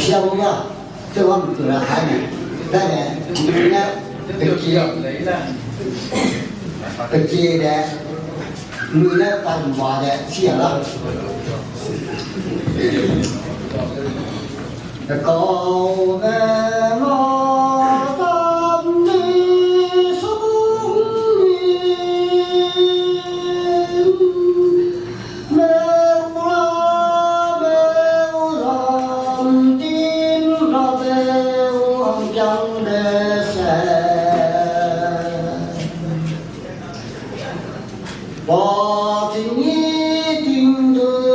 sâu ra tôi không từ là hai này đây này mình nhá cái chia đấy người này tầm vào đấy chia lắm cầu về mơ tâm đi xuống mèo rầm tim ra mèo ông chẳng để xe bỏ tình ý tình thương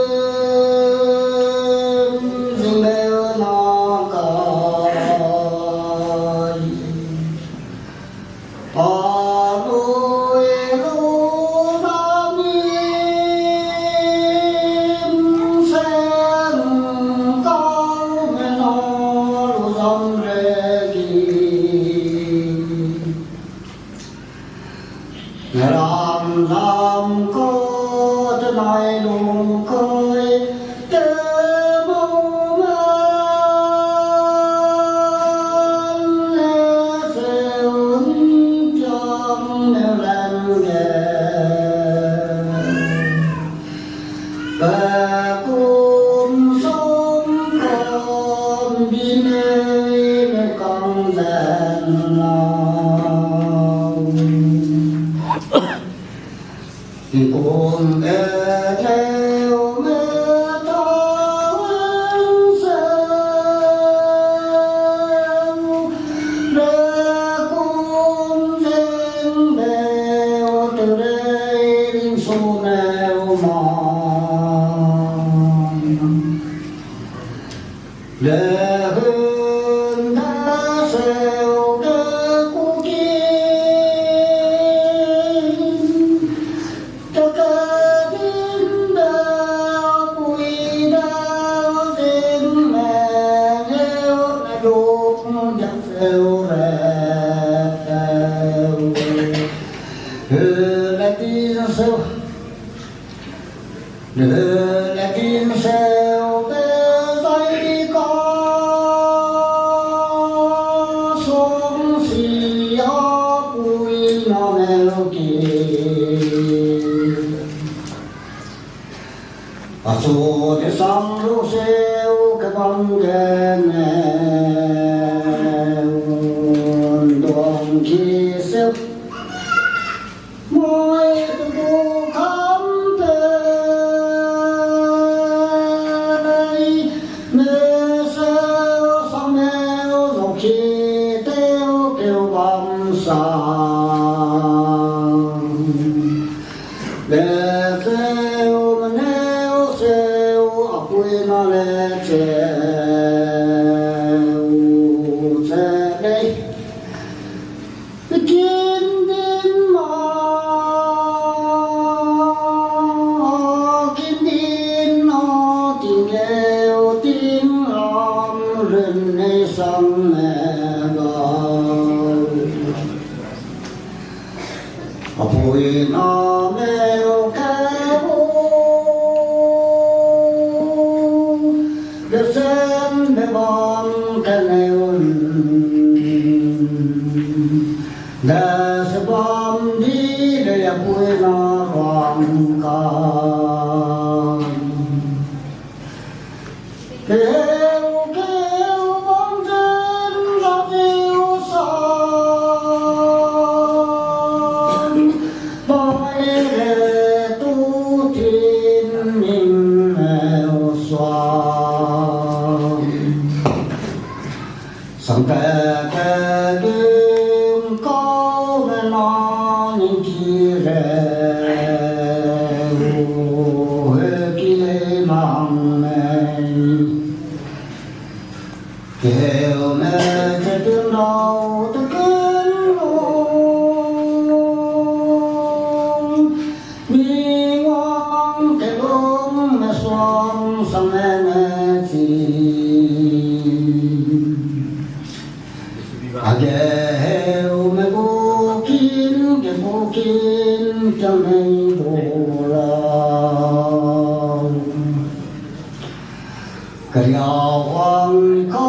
làm có cho này luôn coi tơ mong man sêu trong nêu làm nghề và cùng sống con đi nơi con gian cùng theo mẹ thao sâu để cùng duyên đều từ đây đến số nèo mòn để hơn đã sêu để cuộc là tin sêu tê dây có xuống xì hó bụi nó nèo kì và dù thì xong lúc sêu cái bóng đèn đoàn khi sêu môi tu khám để theo mà nếu theo ở quê nó lên treo đây cái kiến đến nó tìm nghèo tiếng om rừng hay sông mẹ ở quê nó nêu cao để xem để bom cái nêu để sẽ bom đi để quê nó hoàng con kêu kêu bom trên ra tiêu son bói để tu thiên minh mèo xoan sẵn tè tè đêm có về nó những kia rè hê kia mang mây kêu mẹ sẽ tương đau tôi cơn luôn mi ngoan cái bóng mẹ xoan sang mẹ gì heo mẹ bố kín cái bố kín cho nên đồ lòng cái giàu hoàng có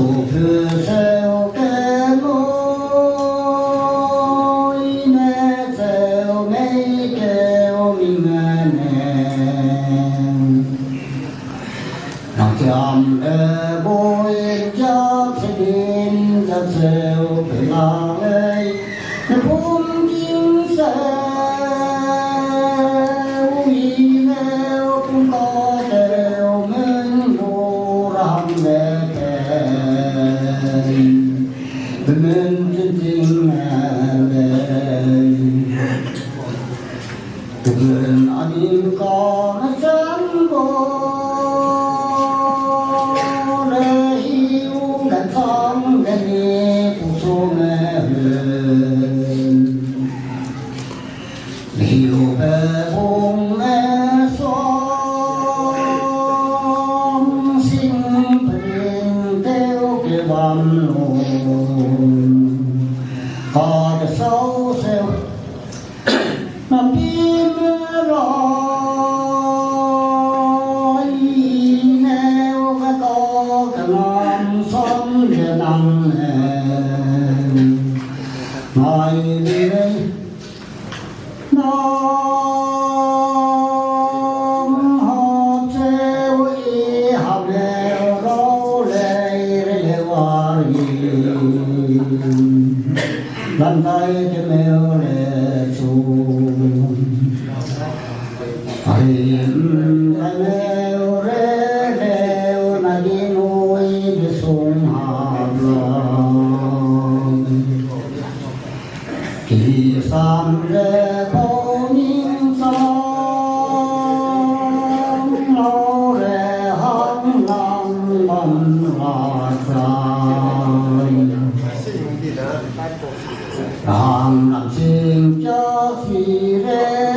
Số phư xeo kê môi mẹ xeo mấy kêu mình nèm nó chạm ê bôi cho sẽ đến cho xeo phải là ơi nó cũng kinh xeo vì nèo cũng có đều mình vô rằm mẹ mình chân chính đây thực hiện anh có nó chẳng có để hiểu để sống để nghe cuộc sống hiểu về vùng mẹ sống sinh bình theo cái bầm lùi có cái sâu xeo mà biết rồi nếu có cái ngọn sống để nằm nói đi đây nó học treo y học leo đâu lê lê hoa lần tay cái mèo lê xuống hình cái mèo lê na đi nuôi đi xuống hàm lòng kỳ sam lê bao nhiêu sông lâu lê hăng ngang bầm hoa dài hàng làm xin cho phi lê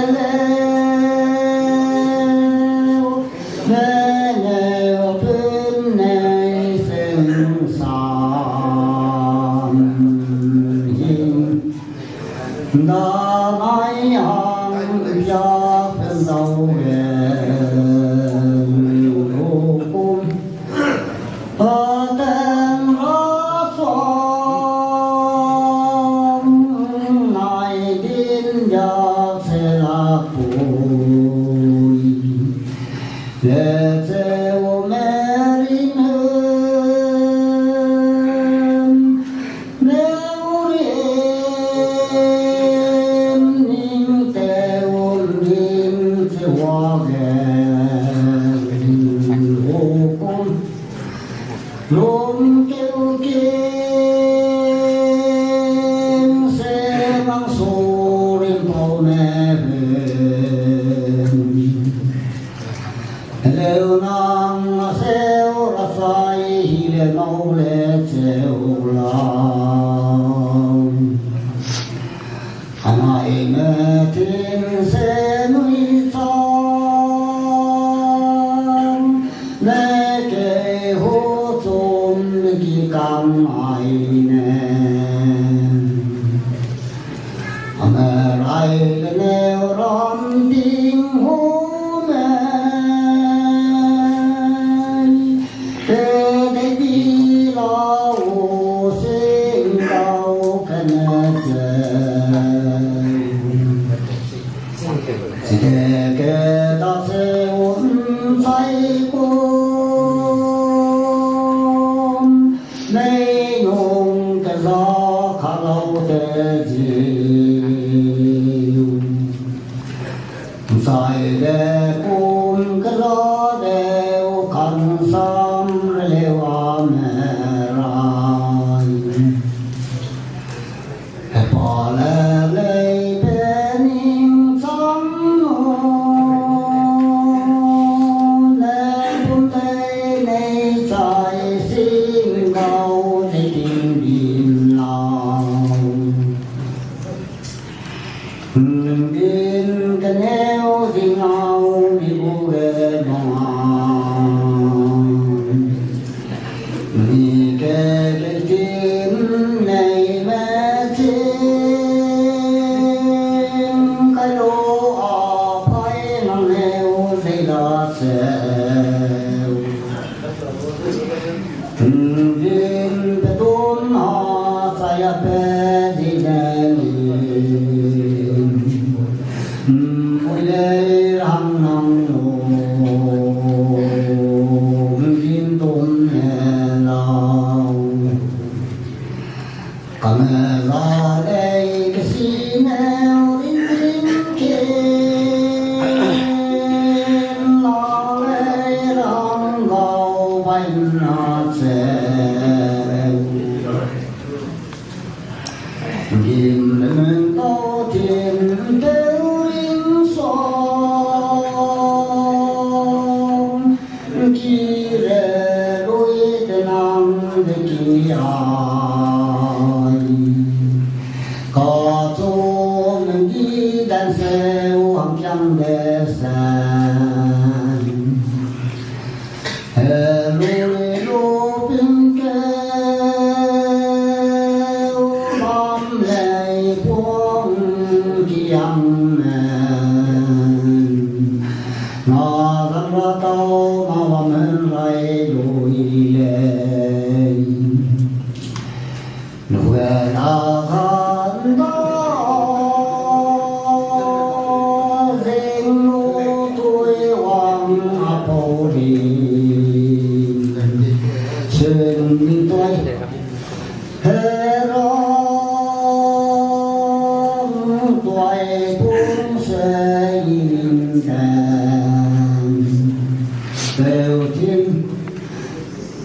lê nghèo bên này sinh sản hình đã nói hàng cho bên đầu vô cùng ở tên đó xóm này đến giờ sẽ là bụi để theo mẹ đến hơn nếu đêm nhìn theo nhìn theo hoa vô cùng luôn kêu kiếm sẽ mang số đến bao mẹ về lêu năng xeo ra phai lê ngâu lê treo lòng ai mẹ tin sẽ nuôi xong mẹ kể hô chôn kỳ cam ai nè mẹ lại nêu rõm tiếng hô mẹ để để đi lo ô sinh đau cái nè chỉ để cái ta sẽ uốn say cuốn đây nung cái gió khá lâu để dịu sai để cuốn cái gió đều khăn xăm leo mẹ rai bỏ lê lê bên in xăm lê buông tay này dài xin cầu để tìm tìm lòng bên cái neo gì ngao đi vô về vì cái tim này mẹ chim cái lô ở phải nằm neo dây là xèo Còn ra đây cái Singleu in kia lo lấy lòng gầu bánh nó chèo nhìn lên to thiên kêu in sông khi rè đôi tên năng để kỳ ai có chỗ mình đi đàn xeo hoàng trăng để sàn hè lùi lô bình kêu bom lệ buông kiang nó rất là tao nó làm hơn lại lùi lên nụ là khăn đó dinh lũ tuổi hoàng bồ đề trên tuổi hết rong tuổi cũng sẽ nhìn đàn đều thiên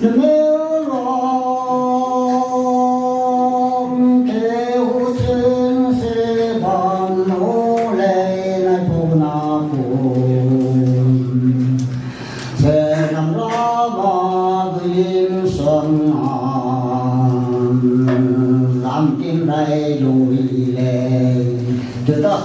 nếu lòng kêu trên sẽ bàn nô lệ lại bồ na buồn sẽ nằm đó mà ghiên xuân làm tim đây lùi lệ từ đó